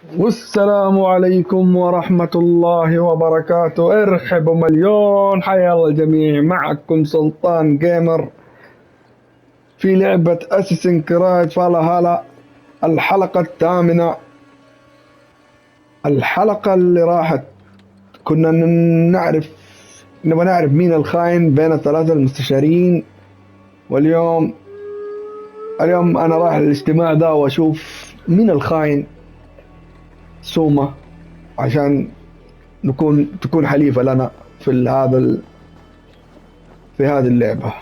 والسلام عليكم ورحمة الله وبركاته. ارحبوا مليون، حيا الله الجميع. معكم سلطان جيمر في لعبة اساسن كريد فالهالا، الحلقة الثامنة. الحلقة اللي راحت كنا نبغى نعرف مين الخاين بين الثلاثة المستشارين، واليوم انا رايح الاجتماع ده واشوف مين الخاين سوما، عشان تكون حليفة لنا في هذه اللعبة.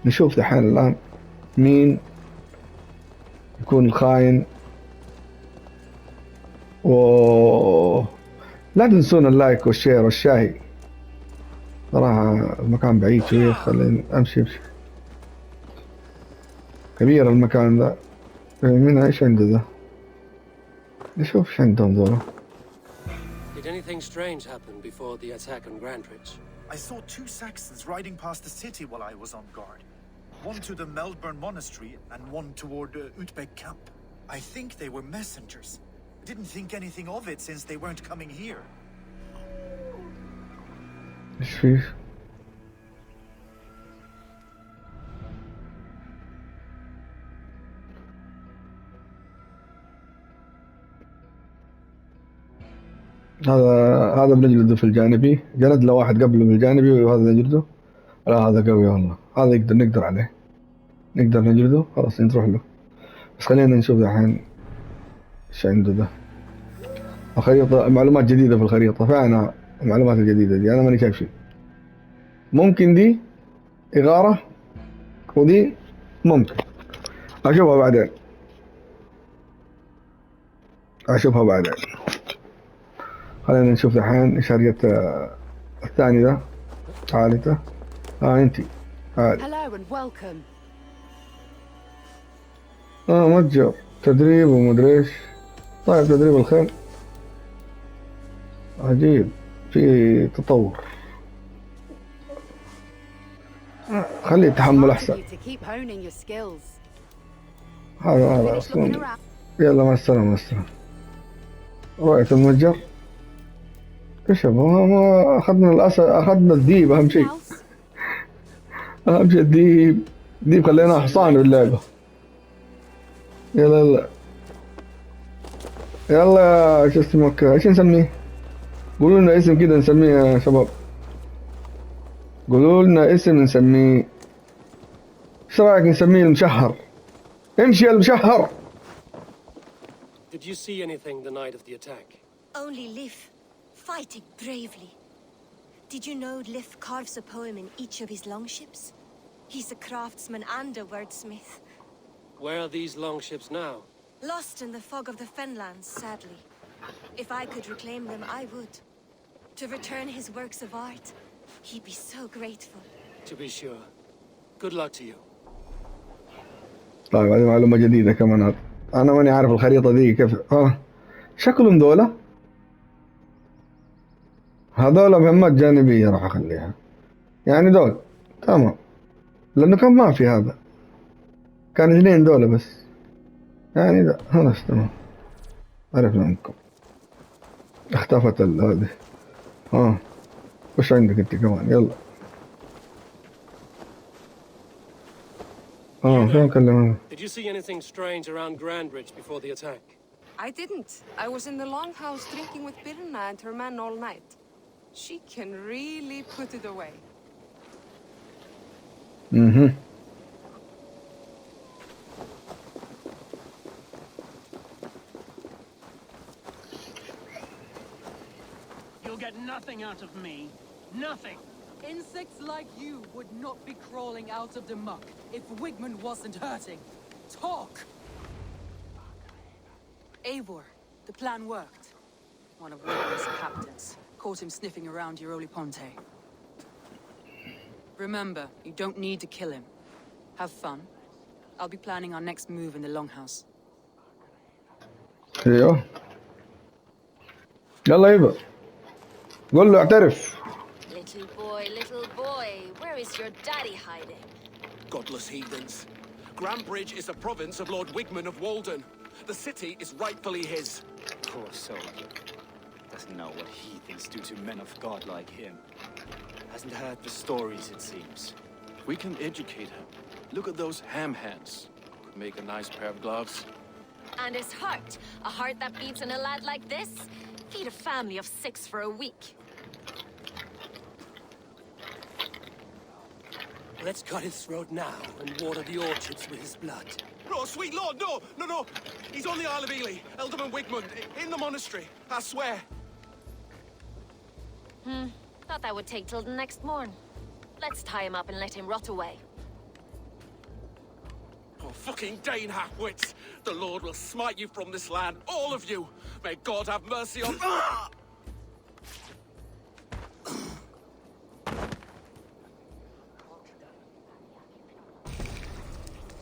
نشوف دحين الآن مين يكون الخاين. لا تنسون اللايك والشير والشاهي. صراحة المكان بعيد شوية، خليني أمشي كبير المكان ذا. من ايش عنده ذا؟ نشوف ايش عندهم ذولا. Did anything strange happen before the attack on Grandridge? I saw two Saxons riding past the city while I was on guard. One to the Melbourne Monastery and one toward Utbeck camp. I think they were messengers. I didn't think anything of it since they weren't coming here. ايش فيه؟ هذا بنجلده في الجانبي، جلد له واحد قبله بالجانبي وهذا نجلده. لا هذا قوي والله، هذا نقدر عليه، نقدر نجلده. خلاص نروح له، بس خلينا نشوف الحين ايش عنده ده. الخريطة معلومات جديدة في الخريطة، فأنا المعلومات الجديدة دي أنا ماني شايف شيء. ممكن دي إغارة ودي ممكن أشوفها بعدين. خلينا نشوف الحين ايش هرجة الثاني ده. تعالي انتي تعالي. متجر تدريب ومدري ايش. طيب تدريب الخيل عجيب، في تطور. خلي التحمل احسن. هذا اصلا. يلا مع السلامة. رؤية المتجر. ايش ما اخذنا الاسد، اخذنا الديب. اهم شيء الديب خليناه حصان باللعبة. يلا ايش اسمك؟ ايش نسميه؟ قولوا لنا اسم كده نسميه يا شباب، قولوا لنا اسم نسميه. ايش رايك نسميه المشهر؟ امشي يا المشهر. Did you see anything the night of the attack? Only Liv, fighting bravely. Did you know Liv carves a poem in each of his longships? He's a craftsman and a wordsmith. Where are these longships now? Lost in the fog of the Fenlands, sadly. If I could reclaim them, I would. To return his works of art, he'd be so grateful. To be sure. Good luck to you. طيب هذه معلومة جديدة كمان. أنا ماني عارف الخريطة دي كيف. شكلهم دولة. هذولا مهمات جانبية راح أخليها، يعني دول تمام، لأنه كان ما في هذا، كان 2 دولة بس، يعني ده خلاص تمام. عرفنا منكم. اختفت هذه. وش عندك انت كمان؟ يلا. فين كلمة؟ Did you see anything strange around Grandridge before the attack? I didn't. I was in the longhouse drinking with Birna and her men all night. She can really put it away. You'll get nothing out of me. Nothing. Insects like you would not be crawling out of the muck if Wigmund wasn't hurting. Talk! Eivor, the plan worked. One of Wigmund's captains caught him sniffing around Euroli Ponte. Remember, you don't need to kill him. Have fun. I'll be planning our next move in the Longhouse. ايوه يلا ايفا، قول له اعترف. Little boy, where is your daddy hiding? Godless heathens. Grandridge is a province of Lord Wigmund of Walden. The city is rightfully his. Poor soldier. Doesn't know what heathens do to men of God like him. Hasn't heard the stories, it seems. We can educate him. Look at those ham hands. Could make a nice pair of gloves. And his heart. A heart that beats in a lad like this? Feed a family of 6 for a week. Let's cut his throat now and water the orchards with his blood. Oh, sweet lord, no, no, no. He's on the Isle of Ely, Ealdorman Wigmund, in the monastery, I swear. Thought that would take till the next morn. Let's tie him up and let him rot away. Oh, fucking Dane half-wits. The Lord will smite you from this land, all of you. May God have mercy on...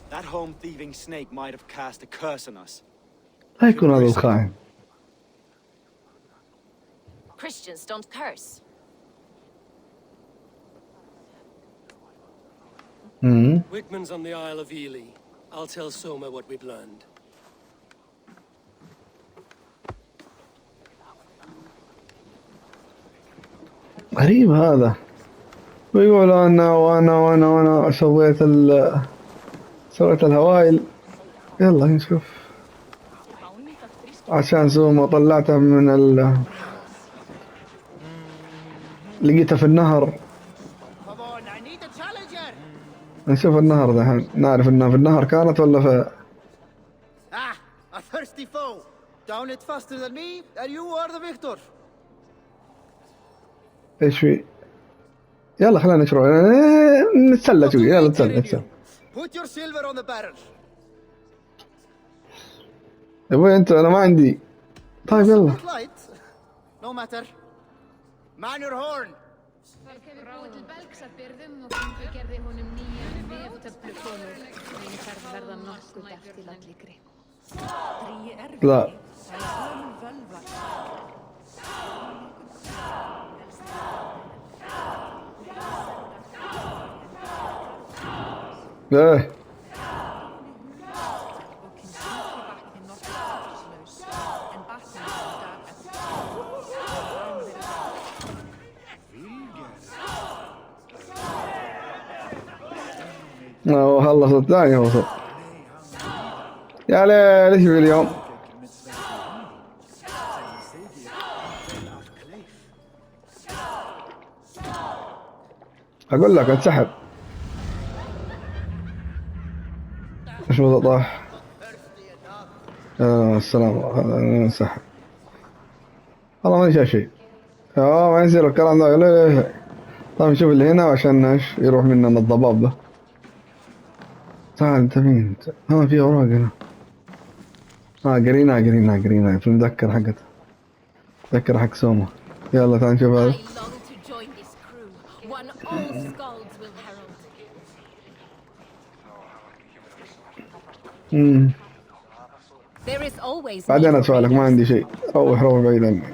That home-thieving snake might have cast a curse on us. لا يكون هذا الخائن. Christians don't curse. Wigmund's on the Isle of Ely. I'll tell Soma what we've learned. غريب هذا. ويقول أنا سويت الهوائل. يلا نشوف. عشان سوما طلعته من لقيته في النهر. نشوف النهر ذحين. نعرف انها في النهر كانت ولا في... a thirsty foe. Down it faster than me, and you are the victor. ايش في؟ يلا خلينا نشرب نتسلى شوي. يلا نتسلى. Put your silver on the barrel. يا ابوي انت انا ما عندي. طيب يلا. No matter. Man your horn. لا. ايه خلص الثاني وصل. يا ليل ايش في اليوم؟ اقول لك انسحب. ايش وضع طاح؟ السلام هذا انسحب. والله ما شاف شيء. ما يصير الكلام ذا. طيب نشوف اللي هنا عشان ايش يروح مننا الضباب ده. تعال انت مين انت؟ في اوراق هنا. قرينا في المذكر حقته. مذكر حق سوما. يلا تعال نشوف هذا. بعدين اسولك ما عندي شيء. روح بعيد عني.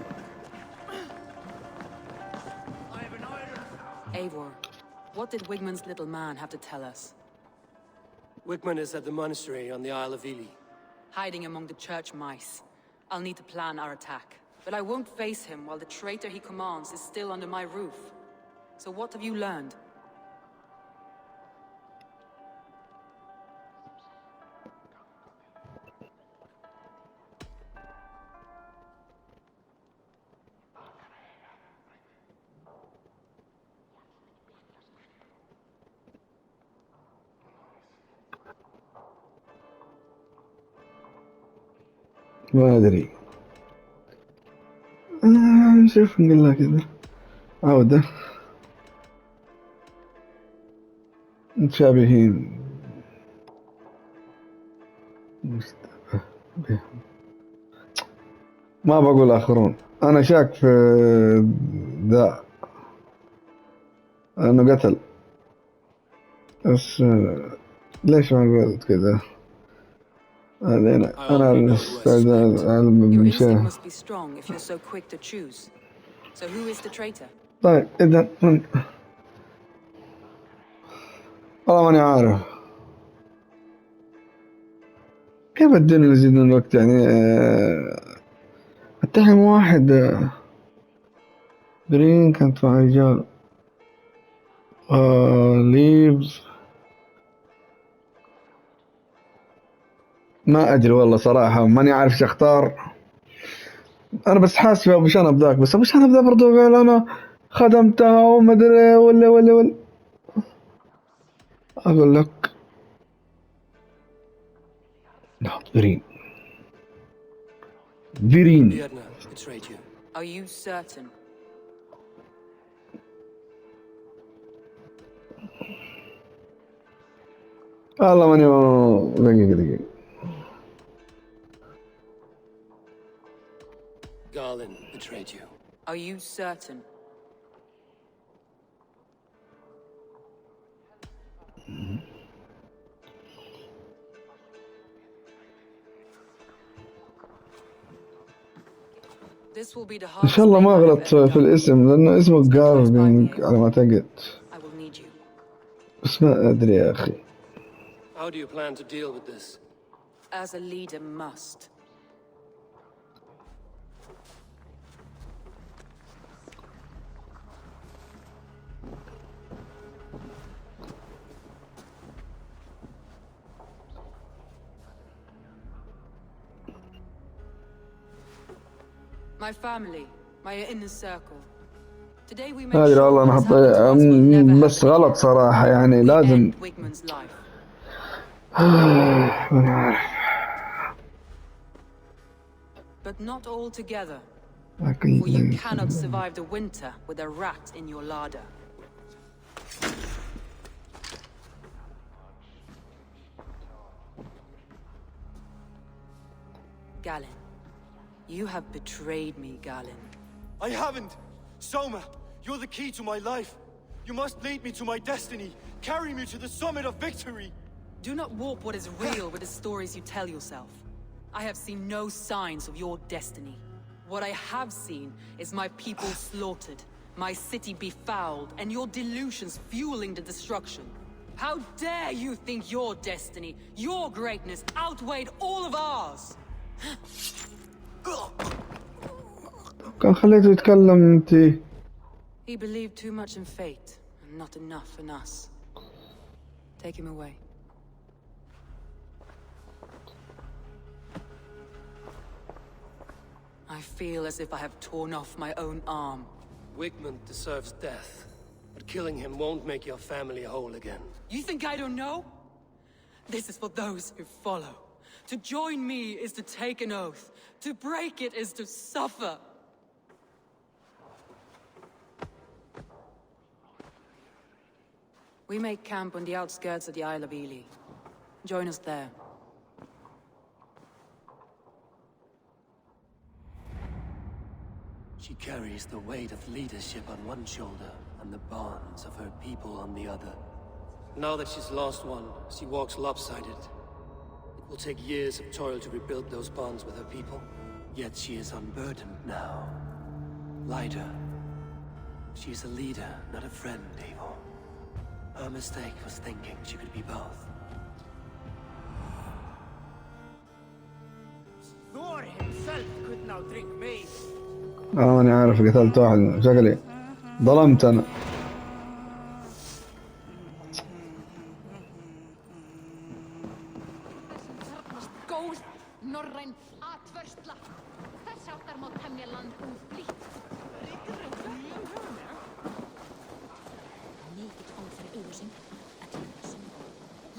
Eivor, what did Wigmund's little man have to tell us? Wigmund is at the monastery on the Isle of Ely. Hiding among the church mice. I'll need to plan our attack. But I won't face him while the traitor he commands is still under my roof. So what have you learned? ما أدري. نشوف نقول لها كذا عودة متشابهين مشتبه بهم. ما بقول آخرون. أنا شاك في ذا أنه قتل بس ليش ما قلت كذا؟ أنا مستعد must be strong if you're so quick to choose. So who is the traitor? طيب إذا والله ماني عارف. كيف بدنا نزيد من الوقت يعني؟ اتهم واحد جرين كانت مع رجال ليفز. ما ادري والله صراحة، ماني عارف ايش اختار. انا بس حاسس ابو شنب ذاك، بس ابو شنب ذا برضه قال انا خدمتها وما ادري ولا اقول لك نحط فيرين. Vietnam betrayed you. Are you certain? والله ماني دقيقة. Garland betrayed you. Are you certain? This will be the ان شاء الله ما غلط في الاسم، لانه اسمه جارفينج على ما اعتقد، I will need you. بس ما ادري يا اخي. How do you plan to deal with this? As a leader must. My family, my inner circle. Today we make ما ادري والله، انا حطيت بس غلط صراحة يعني لازم. ما عارف. But not all together. لكن For you cannot survive the winter with a rat in your larder. Galen, you have betrayed me, Galen. I haven't! Soma, you're the key to my life. You must lead me to my destiny. Carry me to the summit of victory. Do not warp what is real with the stories you tell yourself. I have seen no signs of your destiny. What I have seen is my people slaughtered, my city befouled, and your delusions fueling the destruction. How dare you think your destiny, your greatness, outweighed all of ours? كان خليته يتكلم انتي. He believed too much in fate and not enough in us. Take him away. I feel as if I have torn off my own arm. Wigmund deserves death, but killing him won't make your family whole again. You think I don't know? This is for those who follow. To join me is to take an oath. To break it is to suffer. We make camp on the outskirts of the Isle of Ely. Join us there. She carries the weight of leadership on one shoulder and the bonds of her people on the other. Now that she's lost one, she walks lopsided. It will take years of toil to rebuild those bonds with her people. Yet she is unburdened now. Lighter. She's a leader, not a friend, Eivor. Her mistake was thinking she could be both. Thor himself could now drink maize. انا عارف قتلت واحد شكلي ظلمت انا.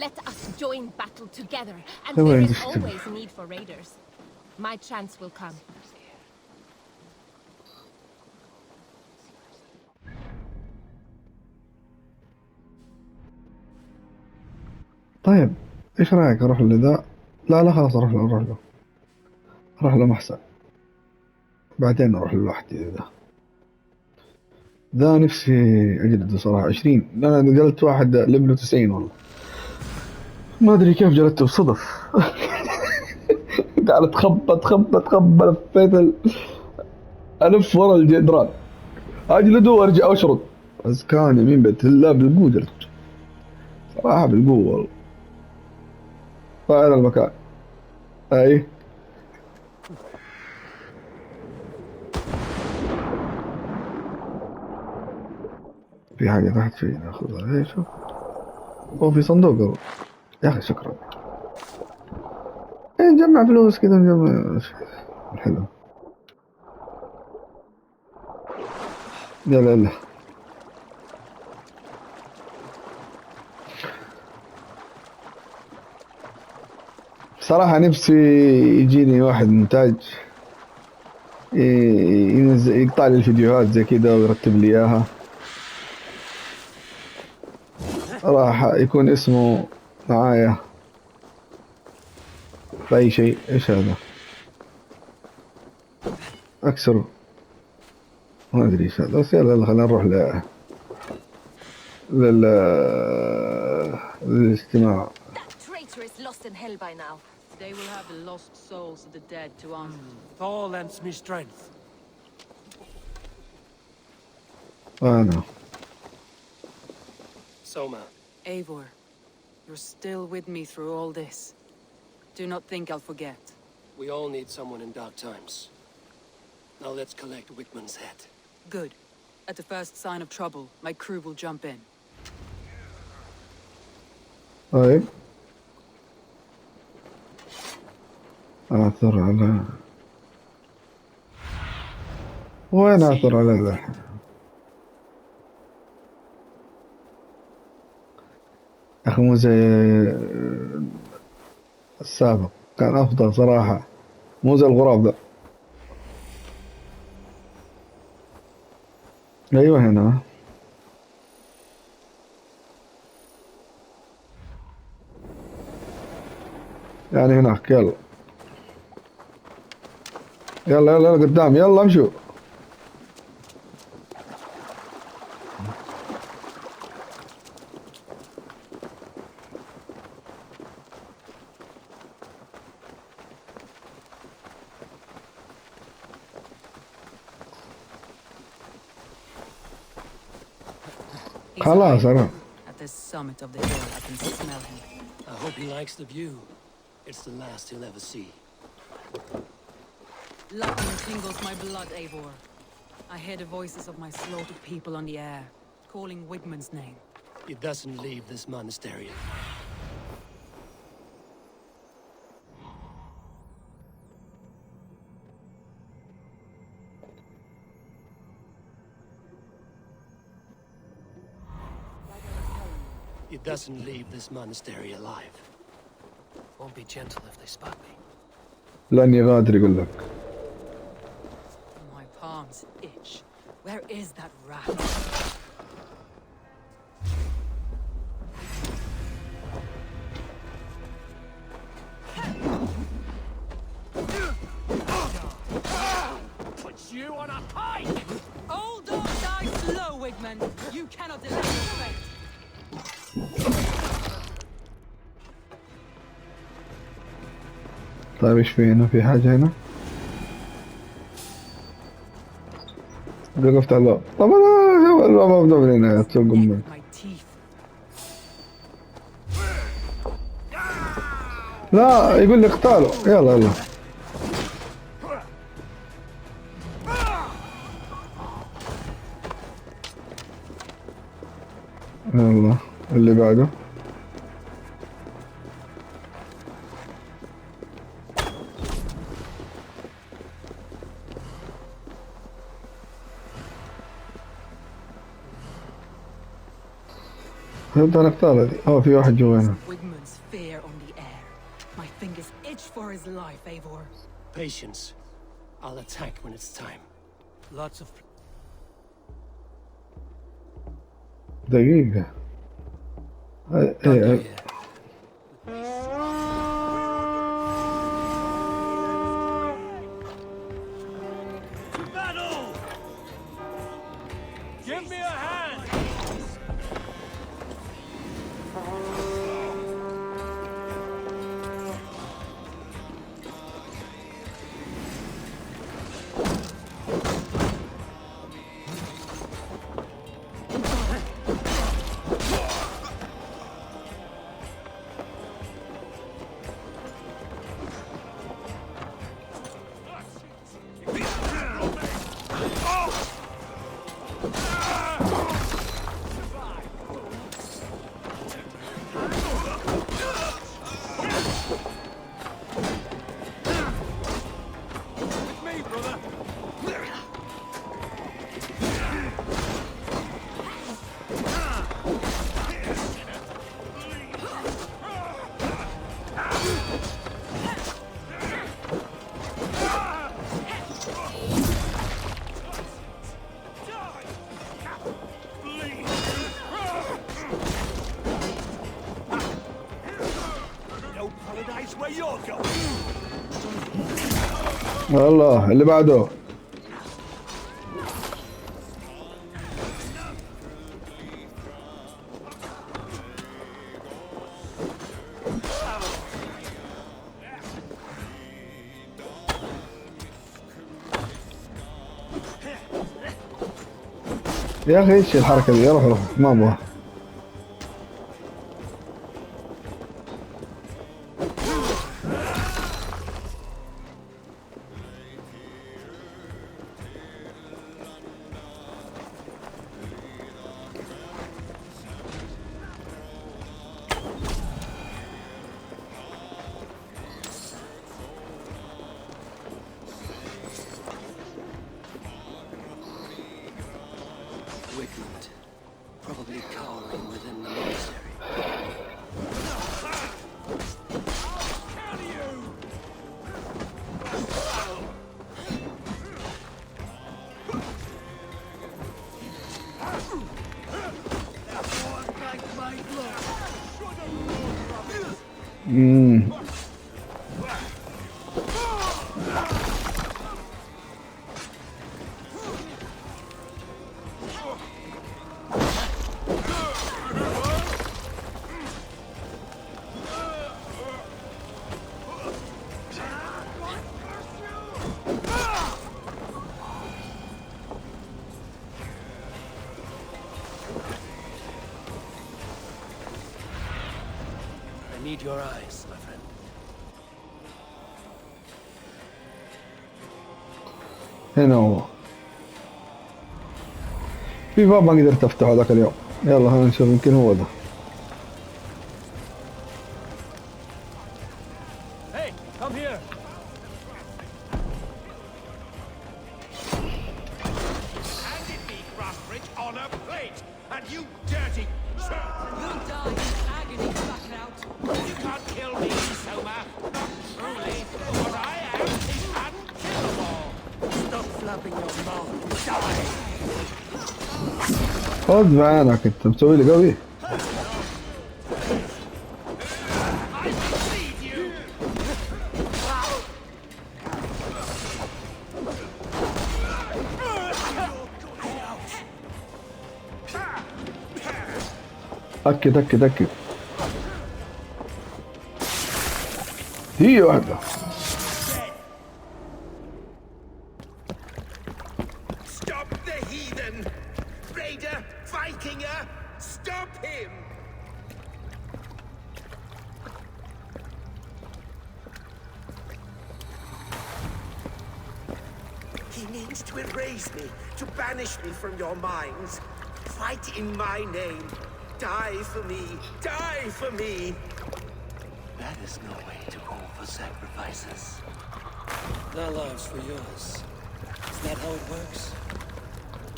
Let us join battle together, and there is always a need for raiders. My chance will come. طيب ايش رايك اروح لذا؟ لا خلاص اروح له محسن، بعدين اروح لوحدي. ذا نفسي اجلده صراحة 20. انا جلدت واحد ليفله 90 والله، ما ادري كيف جلدته بصدف. قاعد اتخبط لفيت الف ورا الجدران، اجلده وارجع اشرد. بس كان يمين بيت الله بالقوة جلدته صراحة، بالقوة والله. طاير المكان اي في حاجة تحت في ناخذها. اي شوف، هو في صندوق هو. يا اخي شكرا. اي نجمع فلوس كذا، نجمع حلو. يلا يلا. صراحة نفسي يجيني واحد مونتاج يقطع لي الفيديوهات زي كذا ويرتب لي اياها. راح يكون اسمه معايا بأي شيء. ايش هذا؟ اكسره، ما ادري ايش هذا، بس يلا خلينا نروح لل للاجتماع. That traitor is lost in hell by now. They will have the lost souls of the dead to answer. Thor lends me strength. انا Soma, Eivor, you're still with me through all this. Do not think I'll forget. we all need someone in dark times. Now let's collect Wickman's head. Good. At the first sign of trouble, my crew will jump in. طيب اعثر على وين اعثر على ذا؟ اخي مو زي السابق، كان افضل صراحة، مو زي الغراب ذا. ايوه هنا. يعني هناك. يلا يلا يلا قدام، يلا امشوا. He's خلاص hiding. انا At the summit of the hill, I can smell him. I hope he likes the view. It's the last he'll ever see. Lightning tingles my blood, Eivor. I hear the voices of my slaughtered people on the air, calling Wigmund's name. He doesn't leave this monastery. He doesn't leave this monastery alive. Won't be gentle if they spot me. لن يغادر يقول لك. My palms itch. Where is that rat? Put you on a pike! Old dog die slow, Wigmund. You cannot delay your fate. طيب ايش في هنا؟ في حاجة هنا؟ وقفت على الباب. طب انا الباب مفتوح من هنا، تسوق امك. لا يقول لي اقتالوا. يلا يلا. يلا اللي بعده. فهمت انا اختار هذه. في واحد جوا هنا. Wigmund's fear on the air. My fingers itch for his life, Eivor. Patience. I'll attack when it's time. Lots of... دقيقة. ايه Battle! Give me a hand! الله اللي بعده. يا اخي ايش الحركة دي؟ روح ما ابغى. Probably cowering within the monastery. I need your eyes, my friend. هنا هو في باب ما قدرت افتحه ذاك اليوم. يلا خلينا نشوف يمكن هو ده. Hey, come here. Handed me Grassbridge on a plate, and you dirty You'll die in agony, Blackout. You can't kill me, Soma. Not truly. What I am is unkillable. Stop flapping your mouth. Die. خذ بعينك انت مسوي لي قوي. I feed you. اكد اكد اكد. هي واحدة. Stop the heathen! Raider, Vikinger, stop him! He means to erase me, to banish me from your minds. Fight in my name. Die for me. Die for me. That is no way to call for sacrifices. Their lives for yours. Is that how it works?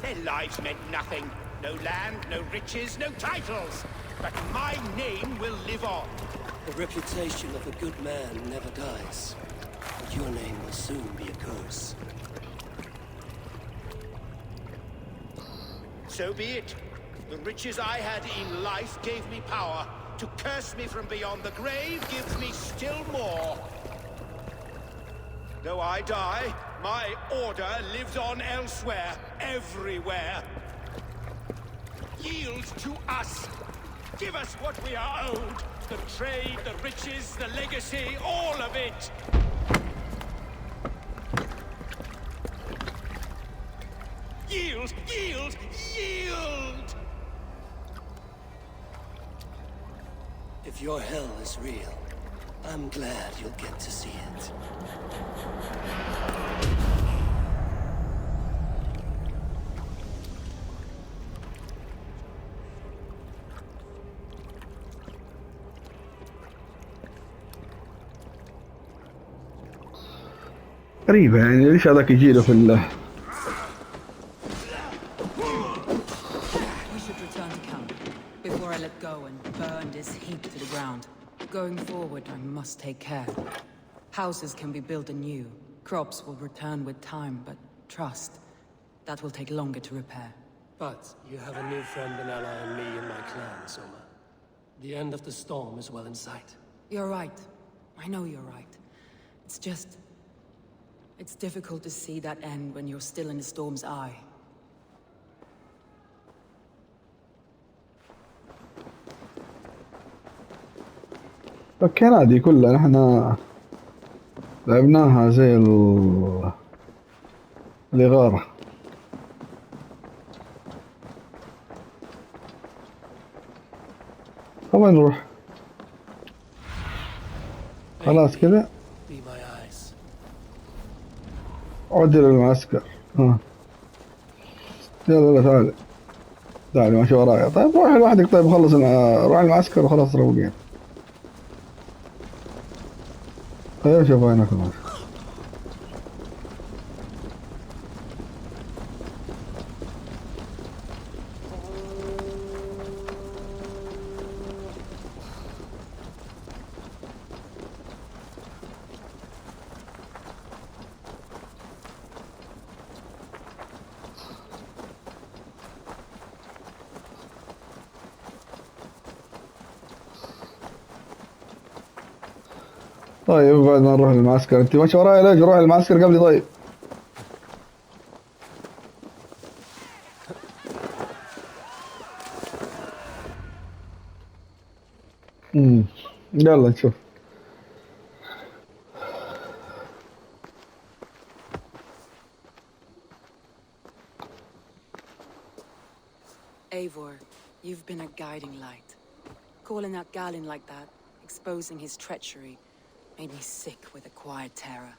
Their lives meant nothing. No land, no riches, no titles. But my name will live on. The reputation of a good man never dies. But your name will soon be a curse. So be it. The riches I had in life gave me power. To curse me from beyond the grave gives me still more. Though I die, my order lives on elsewhere, everywhere. Yield to us. Give us what we are owed. The trade, the riches, the legacy, all of it. Yield! Yield! Yield! If your hell is real, I'm glad you'll get to see it. غريبة يعني ليش هذاك يجي له في We should return to camp before I let go and burn this heap to the ground. Going forward, I must take care. Houses can be built anew. Crops will return with time, but trust, that will take longer to repair. But you have a new friend and ally in me and my clan, Soma. The end of the storm is well in sight. You're right. I know you're right. It's just... it's difficult to see that end when you're still in the storm's eye. الكنادي كلها نحن لعبناها زي الإغارة. وين نروح؟ خلاص كذا عد للمعسكر. ها يلا تعال تعال ماشي ورايا. طيب روح لوحدك. طيب خلص روح المعسكر وخلاص روقين. طيب شوف وينك خلاص. طيب بعد ما نروح للمعسكر. انت ماشي ورايا ليش؟ روح المعسكر قبلي. طيب يلا نشوف. Eivor, you've been a guiding light. Calling out Galin like that, exposing his treachery, made me sick with a quiet terror.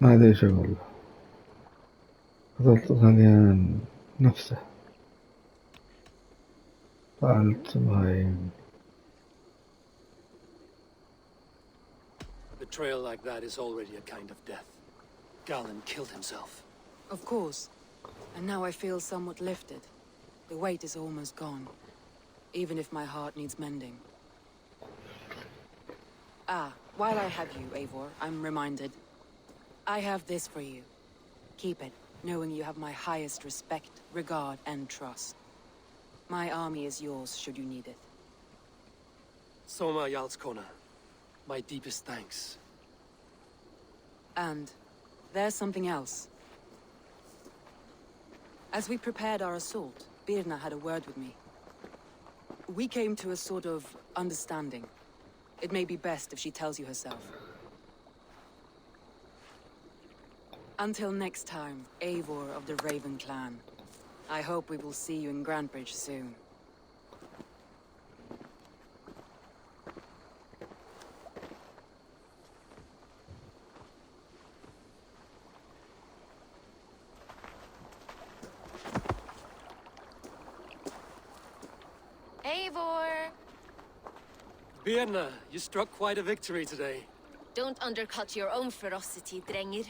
هذا ايش اقول؟ فضلت غاليان نفسه. فعلت مهايم. A betrayal like that is already a kind of death. Galin killed himself. Of course. And now I feel somewhat lifted. The weight is almost gone. Even if my heart needs mending. Ah, while I have you, Eivor, I'm reminded. I have this for you. Keep it, knowing you have my highest respect, regard, and trust. My army is yours, should you need it. Soma Jarlskona, my deepest thanks. And there's something else. As we prepared our assault, Birna had a word with me. We came to a sort of understanding. It may be best if she tells you herself. Until next time, Eivor of the Raven Clan. I hope we will see you in Grantebridge soon. Eivor! Birna, you struck quite a victory today. Don't undercut your own ferocity, Drengir.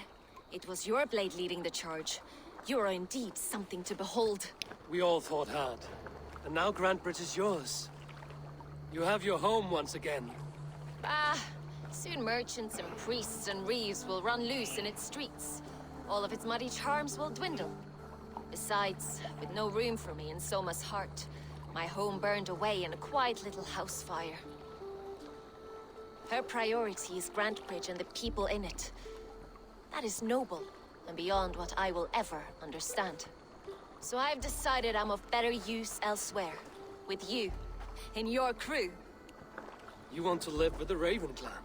It was your blade leading the charge. You are indeed something to behold. We all fought hard. And now Grantebridge is yours. You have your home once again. Ah, soon merchants and priests and reeves will run loose in its streets. All of its muddy charms will dwindle. Besides, with no room for me in Soma's heart, my home burned away in a quiet little house fire. Her priority is Grantebridge and the people in it. That is noble, and beyond what I will ever understand. So I've decided I'm of better use elsewhere. With you. In your crew. You want to live with the Raven Clan?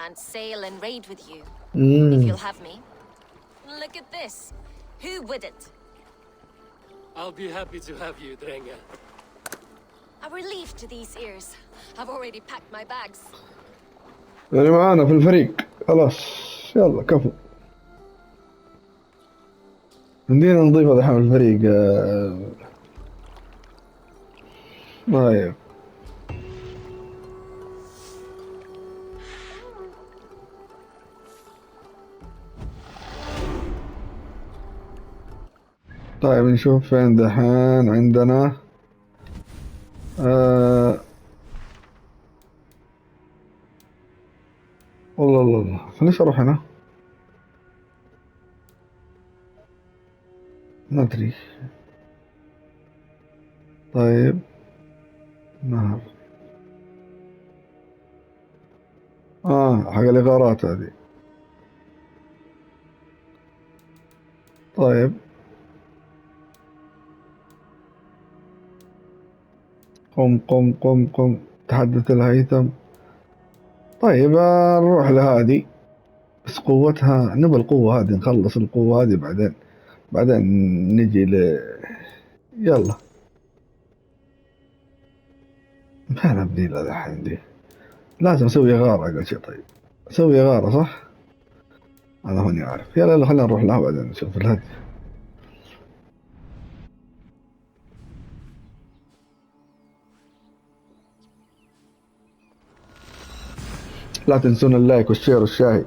And sail and raid with you. Mm. If you'll have me. Look at this. Who wouldn't? I'll be happy to have you, Drenga. A relief to these ears. I've already packed my bags. يعني معانا في الفريق خلاص. يلا كفو. عندنا نضيفه دحين الفريق. طيب طيب نشوف فين دحين عندنا. والله الله ليش اروح هنا؟ ما ادري. طيب نهر. حق الإغارات هذه. طيب قم قم قم قم تحدث الهيثم. طيب نروح لهذه، بس قوتها نبى القوة هذه، نخلص القوة هذه بعدين نجي يلا. فين ابدي له الحين دي؟ لازم اسوي غارة اقل شيء. طيب اسوي غارة صح؟ هذا هوني عارف. يلا خلينا نروح لها بعدين نشوف الهدي. لا تنسون اللايك والشير والشاهي.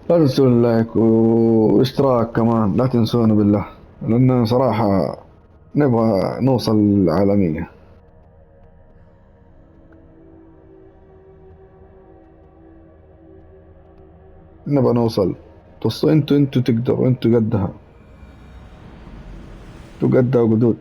لا تنسون اللايك واشتراك كمان، لا تنسونه بالله، لأنه صراحة نبغى نوصل العالمية. نبغى نوصل. انتوا تقدروا، انتوا قدها، انتوا قدها وقدود.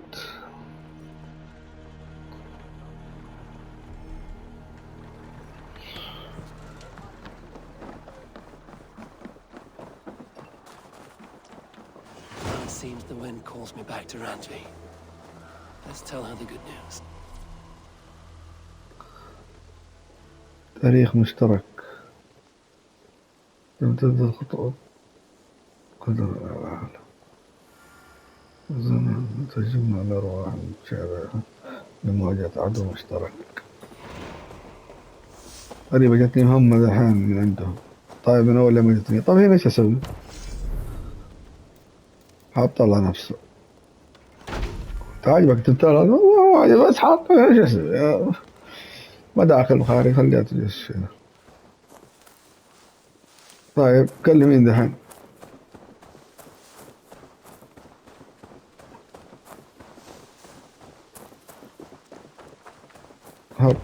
It seems the wind calls me back to Ranji. Let's tell her the good news. تاريخ مشترك. تمتد الخطوات قدر الأعلى. زمن تجمع الأرواح المتشابهة لمواجهة عدو مشترك. غريبة جتني مهمة دحين من عندهم. طيب من أول لما جتني. طيب هنا ايش أسوي؟ حاط على نفسه. تعجبك تمثال هذا؟ والله بس حاط. ايش أسوي؟ ما داخل وخارج، خليها تجلس هنا. طيب كلمين دحين. هب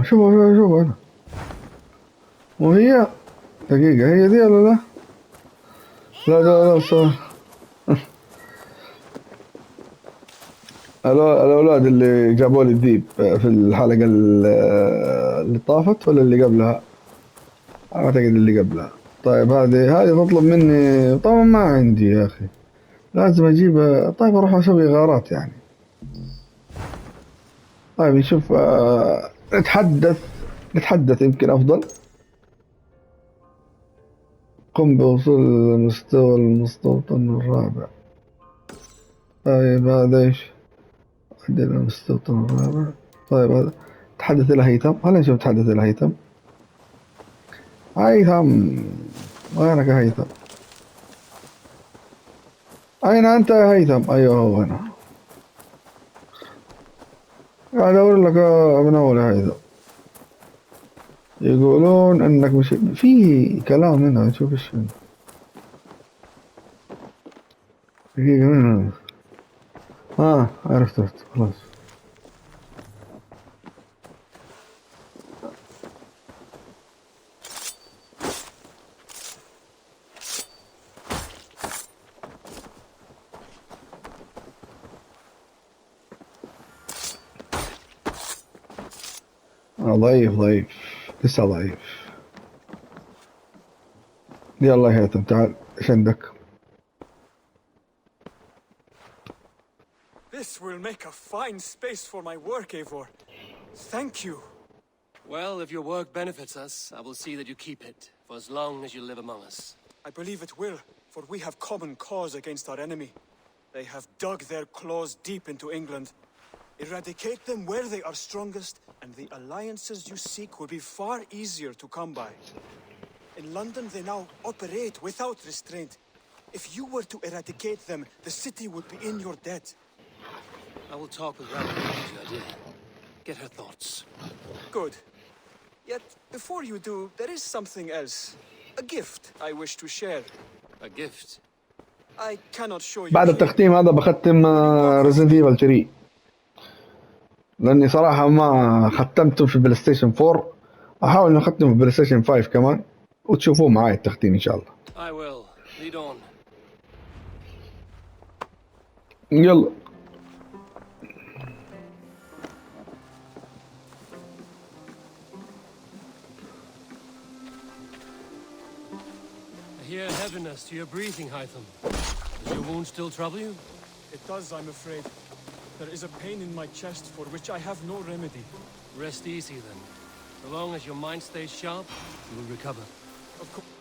شوفوا هنا. وهي دقيقة، هي دي ولا لا؟ لا صح. الأولاد اللي جابوا لي الذيب في الحلقة اللي طافت ولا اللي قبلها؟ أعتقد اللي قبلها. طيب هذه تطلب مني، طبعا ما عندي يا أخي، لازم أجيب. طيب أروح أسوي غارات يعني. طيب نشوف. نتحدث يمكن أفضل. قم بوصول المستوى المستوطن الرابع. طيب هذا ايش؟ عدل المستوطن الرابع. طيب هذا تحدث إلى هيثم. خلينا نشوف تحدث إلى هيثم. وينك يا هيثم؟ أين أنت يا هيثم؟ أيوه هو هنا. قاعد أقول لك من أول يا هيثم. يقولون أنك مش في كلام هنا. نشوف إيش دقيقة من هنا. عرفت خلاص. ضعيف لسه ضعيف. يلا يا هيثم تعال، ايش عندك؟ This will make a fine space for my work, Eivor. Thank you. Well, if your work benefits us, I will see that you keep it for as long as you live among us. I believe it will. for we have common cause against our enemy. They have dug their claws deep into England. Eradicate them where they are strongest, and the alliances you seek will be far easier to come by. In London, they now operate without restraint. If you were to eradicate them, the city would be in your debt. I will talk with Rabbit about your idea. Get her thoughts. Good. Yet, before you do, there is something else. A gift I wish to share. A gift? I cannot show you بعد here. التختيم هذا بختم ريزنت ايفل 3 لاني صراحه ما ختمته في بلاي ستيشن 4. احاول اني اختمه في بلاي ستيشن 5 كمان وتشوفوه معاي التختيم ان شاء الله. I will. Lead on. يلا. I hear heaviness to your breathing, Hytham. Does your wound still trouble you? It does, I'm afraid. There is a pain in my chest for which I have no remedy. Rest easy then. So long as your mind stays sharp, you will recover. Of course.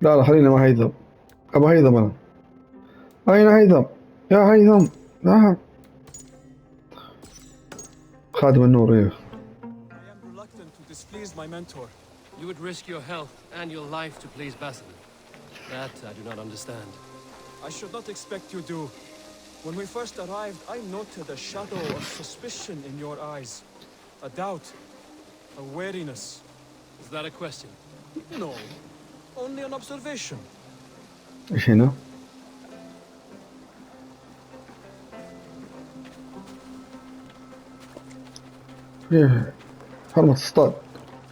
لا خلينا مع هيثم. ابو هيثم انا. اين هيثم؟ يا هيثم. لا. خادم النور ايه. I am reluctant to displease my mentor. You would risk your health and your life to please Basil. That I do not understand. I should not expect you do. When we first arrived, I noted a shadow of suspicion in your eyes. A doubt. A wariness. Is that a question? No. Only an observation. ايش هنا؟ ايه حرمة تصطاد.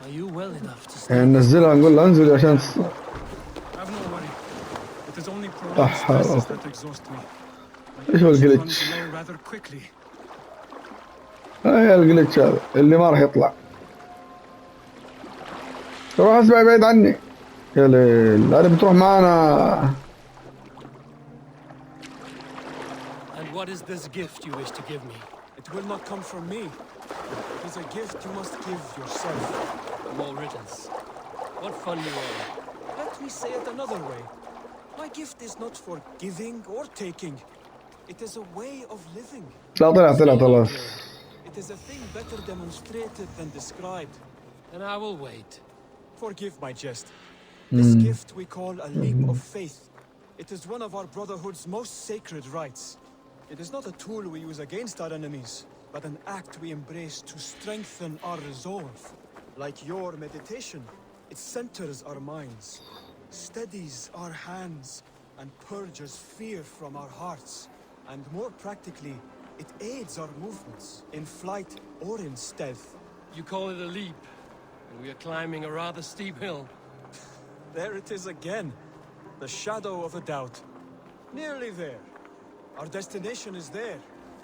Are you well enough to يعني ننزلها نقول له انزل عشان تصطاد. Have no worry. It is only prolonged stresses that exhaust me. ايش هو الجلتش؟ Rather quickly. هاي الجلتش هذا اللي ما راح يطلع. روح اسمع بعيد عني. يا ليل هذه بتروح معنا. And what is this gift you wish to give me? It will not come from me. It is a gift you must give yourself. More riddles. What fun you are. Let me say it another way. My gift is not for giving or taking. It is a way of living. لا طلع خلاص. It is a thing better demonstrated than described. And I will wait. Forgive my jest. This gift we call a leap of faith. It is one of our Brotherhood's most sacred rites. It is not a tool we use against our enemies, but an act we embrace to strengthen our resolve. Like your meditation, it centers our minds, steadies our hands, and purges fear from our hearts. And more practically, it aids our movements, in flight or in stealth. You call it a leap, and we are climbing a rather steep hill. There it is again, the shadow of a doubt. Nearly there. Our destination is there.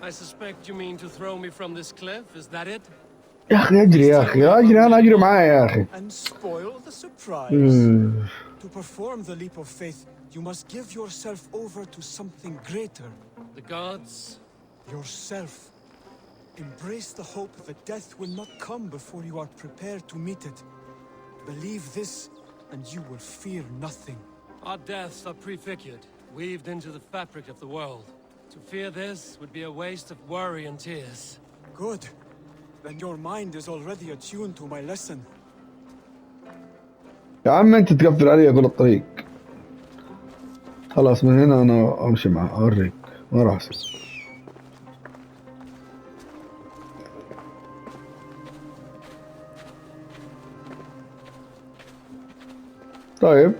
I suspect you mean to throw me from this cliff, is that it? يا اخي اجري يا اخي اجري انا اجري معايا يا اخي. And spoil the surprise. To perform the leap of faith, you must give yourself over to something greater. The gods? Yourself. Embrace the hope that death will not come before you are prepared to meet it. Believe this, and you will fear nothing. Our deaths are prefigured, weaved into the fabric of the world. To fear this would be a waste of worry and tears. Good. Then your mind is already attuned to my lesson. يا عم انت تقفل علي كل الطريق. خلاص من هنا انا امشي معه اوريك ما راح اسوي. طيب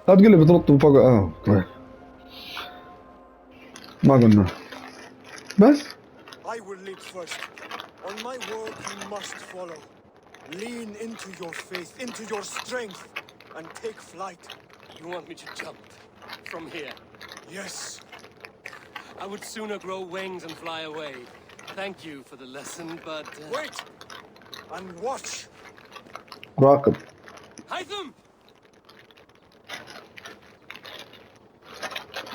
لا تقول لي بتنط من فوق. طيب ما قلنا بس. I will leap first. On my word, you must follow. Lean into your faith, into your strength, and take flight. You want me to jump from here? Yes. I would sooner grow wings and fly away. Thank you for the lesson, but... Wait! And watch! راقب. Hytham!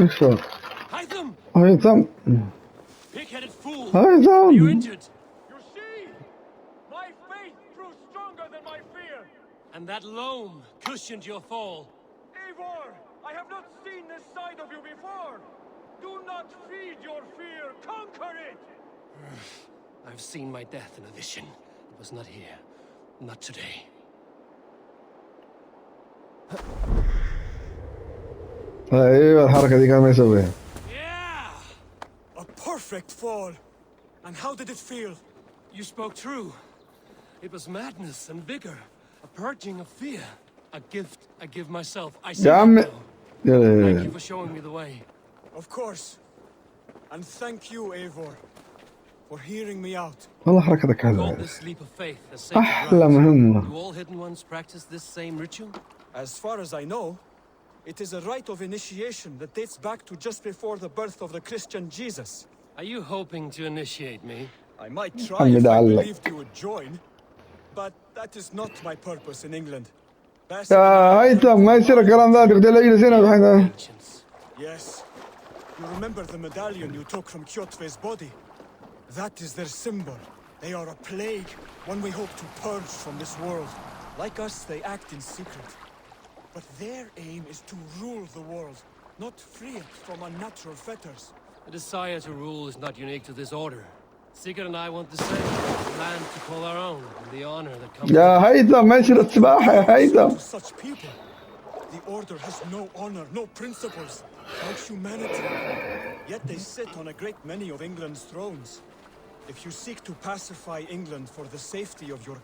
ايش صار؟ Hytham! هيثم. Pig-headed fool! Hytham! Are you injured? You see? My faith grew stronger than my fear. And and that loam cushioned your fall. Eivor, I have not seen this side of you before. Do not feed your fear, conquer it! I've seen my death in a vision. It was not here. Not today. ايوه الحركة دي كان ما يسويها. A perfect fall. And how did it feel? You spoke true. It was madness and vigor. A purging of fear. A gift I give myself. I see يا عم. it now. Thank you for showing me the way. Of course. And thank you, Eivor, for hearing me out. والله حركتك Call حلوة. this leap of faith a sacred أحلى rite. مهمة. Do all hidden ones practice this same ritual? As far as I know, it is a rite of initiation that dates back to just before the birth of the Christian Jesus. Are you hoping to initiate me? I might try if I believed you would join, but that is not my purpose in England. يا هيثم ما يصير الكلام ذا تقدر يجلس هنا الحين. Yes. You remember the medallion you took from Kjotve's body? That is their symbol. They are a plague, one we hope to purge from this world. Like us, they act in secret. But their aim is to rule the world, not free it from unnatural fetters. The desire to rule is not unique to this order. Sigurd and I want the same. Land to call our own, and the honor that comes. يا هيثم ما يصير السباحة يا هيثم. Such people. The order has no honor, no principles, no humanity. Yet they sit on a great many of England's thrones. If you seek to pacify England for the safety of your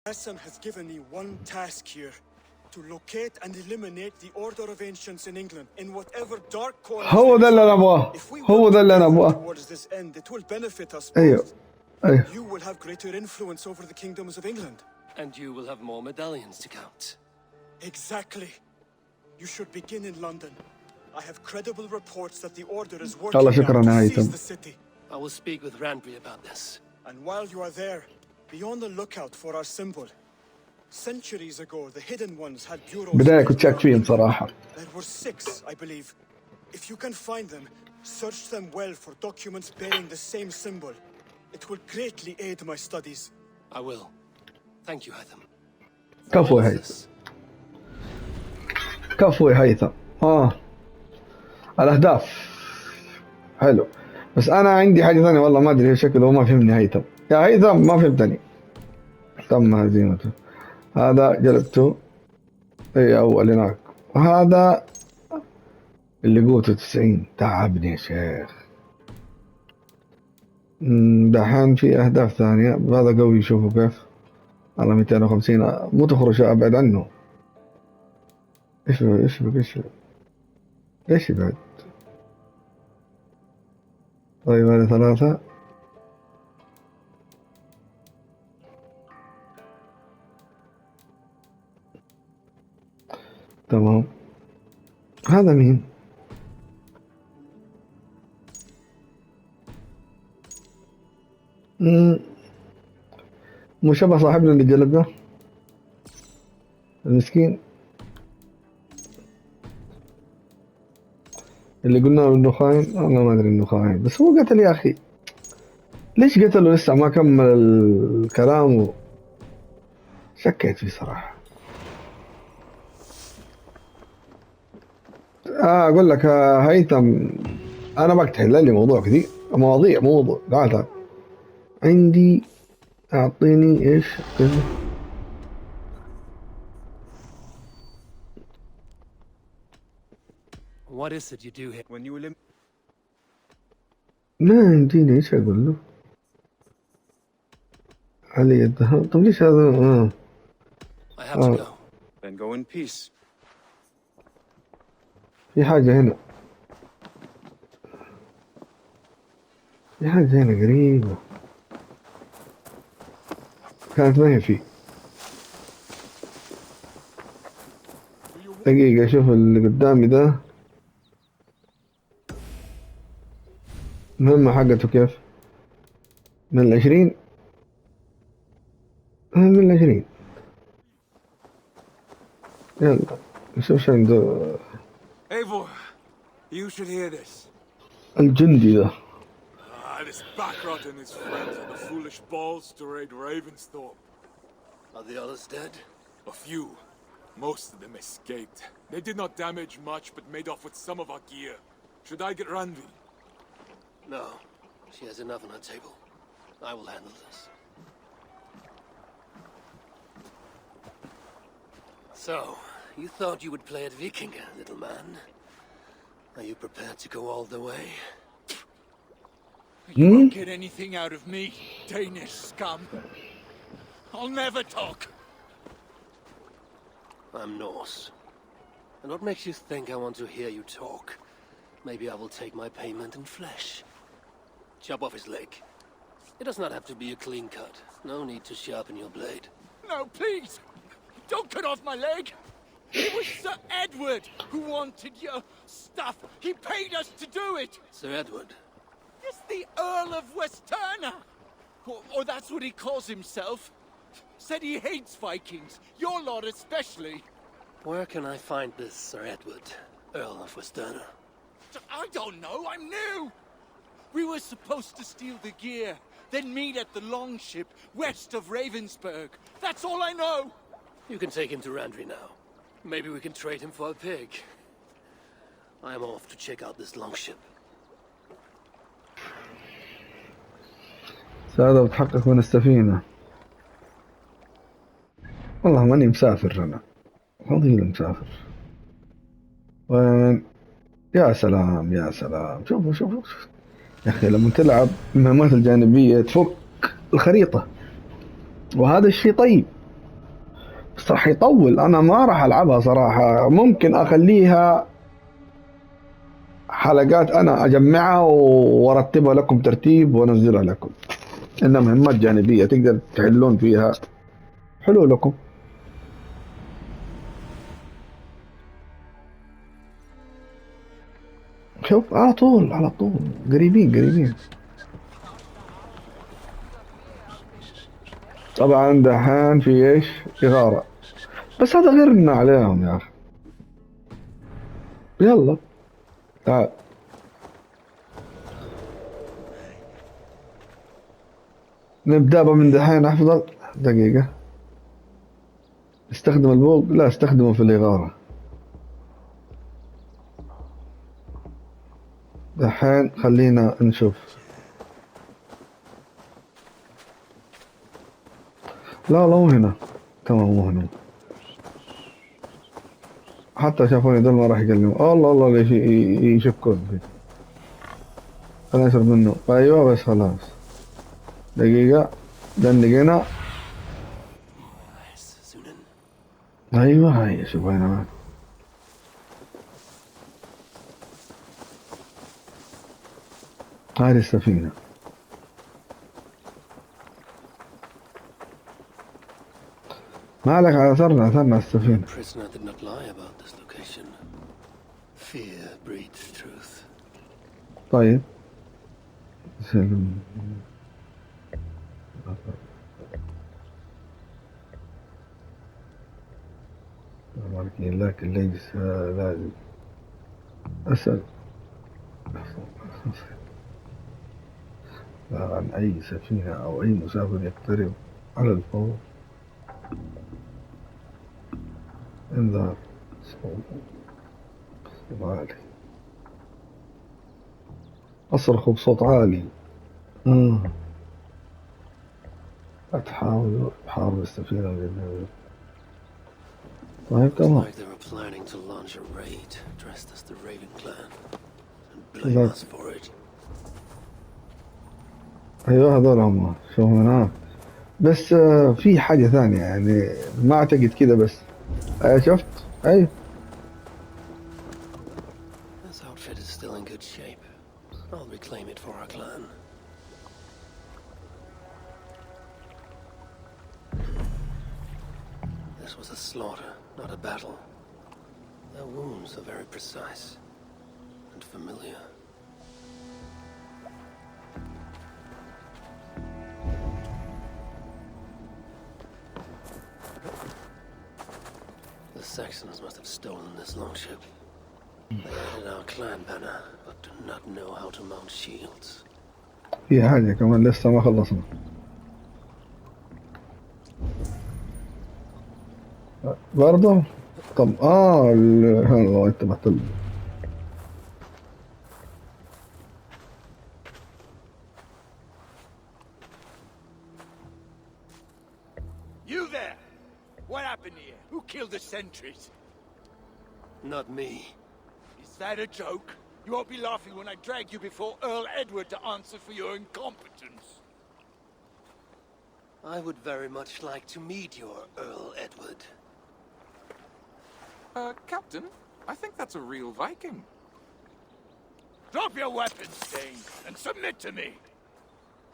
lesson has given me one task here. To locate and eliminate the Order of Ancients in England, in whatever dark corner. هو ده اللي أنا أبغاه. هو ده اللي أنا أبغاه. Towards this end, it will benefit us both. أيوه. أيوه. You will have greater influence over the kingdoms of England. And you will have more medallions to count. Exactly. You should begin in London. I have credible reports that the Order is working الله now شكرا to يا seize هيثم. the city. I will speak with Randbury about this. And while you are there, be on the lookout for our symbol. Centuries ago, the Hidden Ones had bureaus. بداية كنت شاك فيهم صراحة. There were 6, I believe. If you can find them, search them well for documents bearing the same symbol. It will greatly aid my studies. I will. Thank you, Hytham. كفو يا هيثم. كفو يا هيثم. الأهداف حلو، بس أنا عندي حاجة ثانية والله ما أدري شكله ما فهمني هيثم. يا هيثم ما فهمتني. تم هزيمته. هذا جلبته. اي اول هناك، وهذا اللي قوته 90. تعبني يا شيخ. دحين في اهداف ثانية. هذا قوي شوفوا كيف. والله 250 مو تخرج ابعد عنه. ايش يبعد؟ طيب هذه 3. تمام. هذا مين؟ مو شبه صاحبنا اللي جلدنا المسكين اللي قلنا له انه خاين. انا ما ادري انه خاين، بس هو قتل يا اخي. ليش قتله لسه ما كمل الكلام شكيت فيه صراحة. اقول لك هيثم انا بقتل لي موضوع كثير مواضيع موضوع. تعال عندي اعطيني ايش. What is it you do here? When you ما يمديني ايش اقول له. علي الذهب. طب ليش هذا I have to go. Then go in peace. في حاجة هنا. في حاجة هنا قريبة. كانت ما هي فيه. دقيقة أشوف اللي قدامي ده. المهمة حقته كيف؟ من 20. من 20. يلا نشوف شو عنده. Eivor, you should hear this. الجندي ده. This Backrot and his friends had the foolish balls to raid Ravensthorpe. Are the others dead? A few. Most of them escaped. They did not damage much, but made off with some of our gear. Should I get Randvi? No. She has enough on her table. I will handle this. So, you thought you would play at Vikinga, little man? Are you prepared to go all the way? You won't get anything out of me, Danish scum. I'll never talk. I'm Norse. And what makes you think I want to hear you talk? Maybe I will take my payment in flesh. Chop off his leg. It does not have to be a clean cut. No need to sharpen your blade. No, please! Don't cut off my leg! It was Sir Edward who wanted your stuff. He paid us to do it! Sir Edward? Yes, the Earl of Westerna! Or that's what he calls himself. Said he hates Vikings, your lot especially. Where can I find this Sir Edward, Earl of Westerna? I don't know, I'm new! We were supposed to steal the gear, then meet at the longship west of Ravensburg. That's all I know! You can take him to Randvi now. Maybe we can trade him for a pig. I am off to check out this longship. سعادة بتحقق من السفينة. والله ماني مسافر أنا. فضيل مسافر. وين؟ يا سلام يا سلام. شوفوا شوفوا. يا أخي لما تلعب المهمات الجانبية تفك الخريطة. وهذا الشيء طيب. بس راح يطول. أنا ما راح ألعبها صراحة. ممكن أخليها حلقات أنا أجمعها وأرتبها لكم ترتيب وأنزلها لكم. إنها مهمات جانبية تقدر تحلون فيها. حلو لكم. شوف على طول على طول قريبين قريبين. طبعا دحين في ايش؟ إغارة. بس هذا غيرنا عليهم يا أخي. يلا تعال. نبدأ من دحين أفضل. دقيقة. استخدم البوق. لا استخدمه في الإغارة. دحين خلينا نشوف. لا لا مو هنا. تمام مو هنا. حتى شافوني دول ما راح يكلموا. الله الله ليش يشكون فيه. خلينا نشرب منه. ايوه بس خلاص. دقيقة. دندقنا. ايوه هاي شوف وين معك. هذه السفينة. ما لك عثرنا السفينة. Prisoner did not lie about this location. Fear breeds truth. طيب. لكن ليس لازم أسأل عن أي سفينة أو أي مسافر يقترب على الفور. انذار صوت عالي. أصرخ بصوت عالي. أتحاول السفينة طيب Looks تمام. like they were planning to launch a raid dressed as the Raven clan and blame لا. us for it. ايوه هذول هم شوف هناك. بس في حاجة ثانية يعني ما اعتقد كذا بس. شفت؟ ايوه. This outfit is still in good shape. I'll reclaim it for our clan. This was a slaughter, not a battle. Their wounds are very precise and familiar. The Saxons must have stolen this longship. They added our clan banner, but do not know how to mount shields. في حاجة كمان لسه ما خلصنا. برضه طب والله انتبهت له. You there! What happened here? Who killed the sentries? Not me. Is that a joke? You won't be laughing when I drag you before Earl Edward to answer for your incompetence. I would very much like to meet your Earl Edward. Captain, I think that's a real Viking. Drop your weapons, Stain, and submit to me.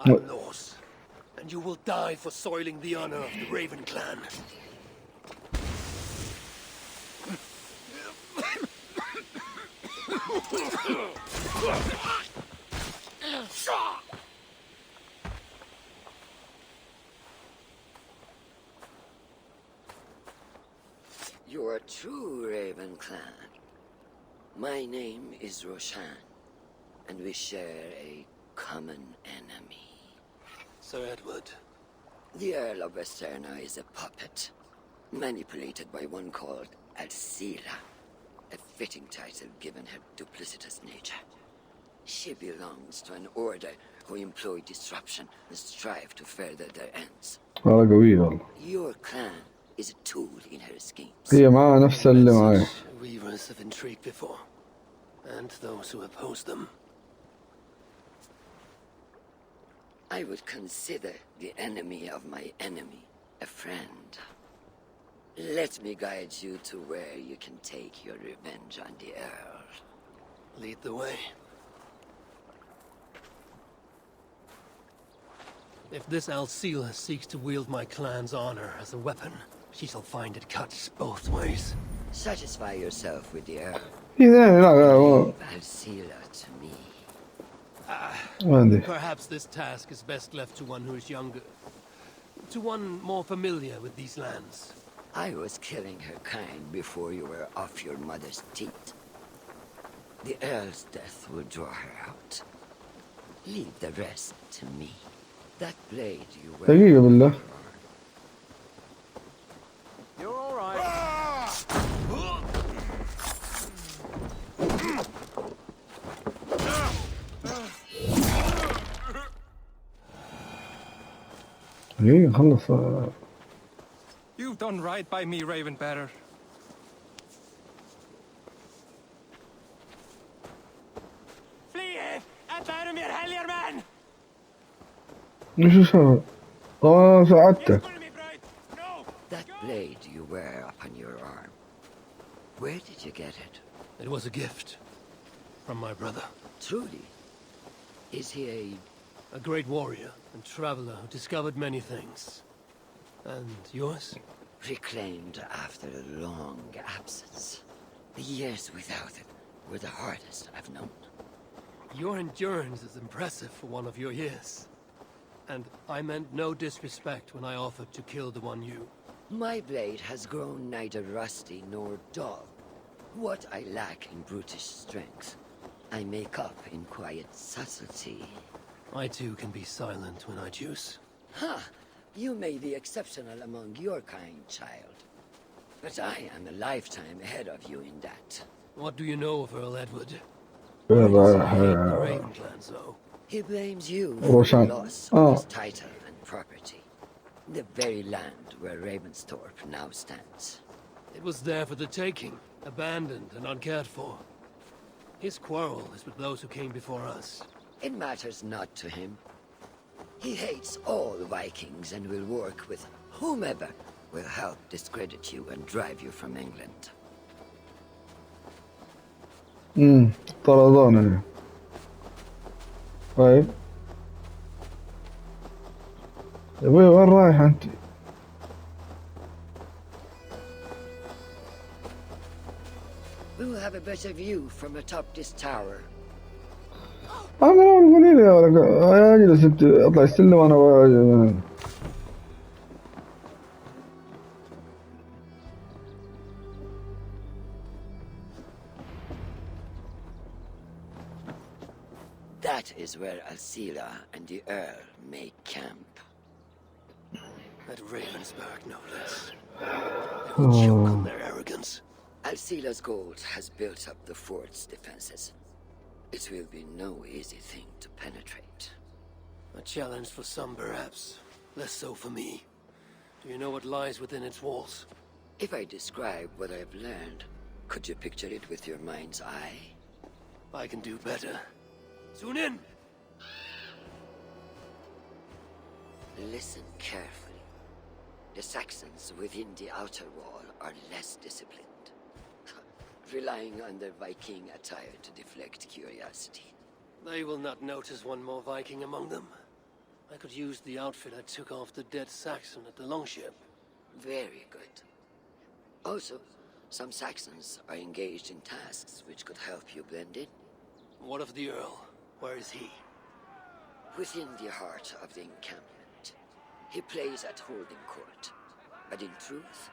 I'm Norse, and you will die for soiling the honor of the Raven clan. You are true, Raven clan. My name is Roshan, and we share a common enemy. Sir Edward. The Earl of Westerna is a puppet, manipulated by one called Alcila, a fitting title given her duplicitous nature. She belongs to an order who employ disruption and strive to further their ends. والله قوية والله. Your clan is a tool in her schemes. هي معاه نفس اللي معايا. Weavers of intrigue before, and those who oppose them. I would consider the enemy of my enemy a friend. Let me guide you to where you can take your revenge on the Earl. Lead the way. If this Alcila seeks to wield my clan's honor as a weapon, she shall find it cuts both ways. Satisfy yourself with the Earl. لا Alcila to me. Perhaps this task is best left to one who is younger. To one more familiar with these lands. I was killing her kind before you were off your mother's teat. The Earl's death will draw her out. Leave the rest to me. That blade you wear. دقيقة بالله. You're all right. دقيقة خلص. You've done right by me, Raven Bearer. Flee! Advare mer helger man! شو صار؟ ساعدتك. That blade you wear upon your arm. Where did you get it? It was a gift from my brother. Truly? Is he a great warrior and traveler who discovered many things. And yours? Reclaimed after a long absence. The years without it were the hardest I've known. Your endurance is impressive for one of your years. And I meant no disrespect when I offered to kill the one you... My blade has grown neither rusty nor dull. What I lack in brutish strength, I make up in quiet subtlety. I too can be silent when I choose. Ha! You may be exceptional among your kind, child. But I am a lifetime ahead of you in that. What do you know of Earl Edward? The Raven clan, so. He blames you for the loss of his title and property. The very land where Ravensthorpe now stands. It was there for the taking, abandoned and uncared for. His quarrel is with those who came before us. It matters not to him. He hates all Vikings and will work with whomever will help discredit you and drive you from England. طردونا. طيب يا ابوي وين رايح انت؟ We will have a better view from atop this tower. انا قولي لي يا ولد اجلس انت اطلع السلم وانا That is where Alcila and the Earl make camp. At Ravensburg, no less. They will choke on their arrogance. Alcila's gold has built up the fort's defenses. It will be no easy thing to penetrate. A challenge for some, perhaps. Less so for me. Do you know what lies within its walls? If I describe what I've learned, could you picture it with your mind's eye? I can do better. Soon in! Listen carefully. The Saxons within the outer wall are less disciplined, relying on their Viking attire to deflect curiosity. They will not notice one more Viking among them. I could use the outfit I took off the dead Saxon at the longship. Very good. Also, some Saxons are engaged in tasks which could help you blend in. What of the Earl? Where is he? Within the heart of the encampment. He plays at holding court. But in truth,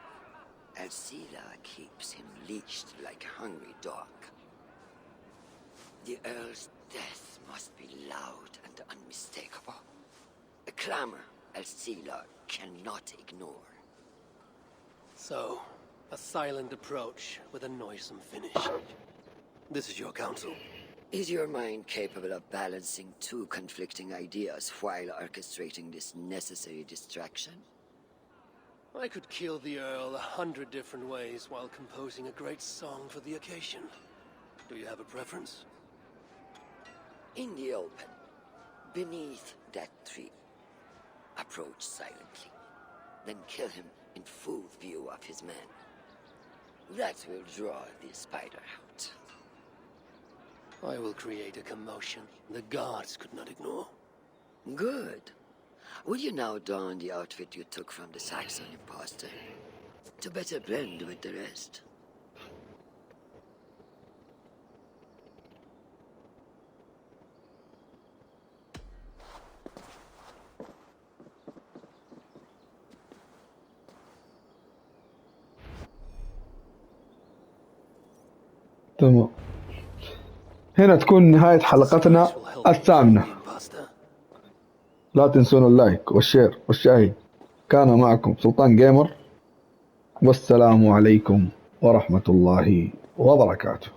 Alcila keeps him leashed like a hungry dog. The Earl's death must be loud and unmistakable. A clamor Alcila cannot ignore. So, a silent approach with a noisome finish. This is your counsel. Is your mind capable of balancing two conflicting ideas while orchestrating this necessary distraction? I could kill the Earl 100 different ways while composing a great song for the occasion. Do you have a preference? In the open, beneath that tree. Approach silently, then kill him in full view of his men. That will draw the spider out. I will create a commotion the gods could not ignore. Good. Will you now don the outfit you took from the Saxon imposter? To better blend with the rest. تمام. هنا تكون نهاية حلقتنا الثامنة. لا تنسون اللايك والشير والشاهد. كان معكم سلطان جيمر، والسلام عليكم ورحمة الله وبركاته.